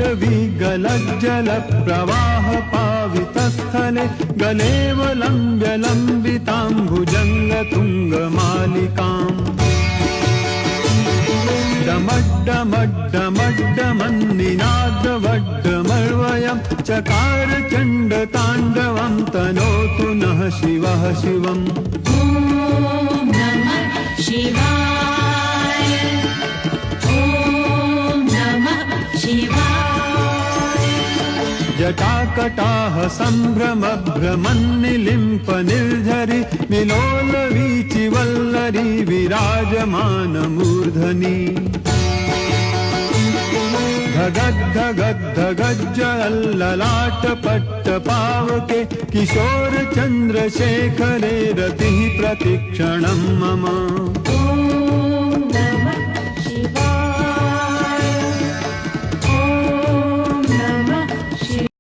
ताण्डवी गलज्जल प्रवाह पावितस्थले गलेवलम्ब्य लम्बितां भुजङ्गतुङ्गमालिकाम् डमड्डमड्डमड्डमन्निनादवड्डमर्वयं चकार चण्डताण्डवं तनोतु नः शिवः शिवम्। ॐ नमः शिवाय ॐ नमः शिवाय। जटाकटाः सम्भ्रमभ्रमन्निलिम्प निर्झरि विलोलवीचिवल्लरी विराजमानमूर्धनि धगद्धगद्धगज्जललाटपट्टपावके किशोरचन्द्रशेखरे रतिः प्रतिक्षणं मम। ॐ नमः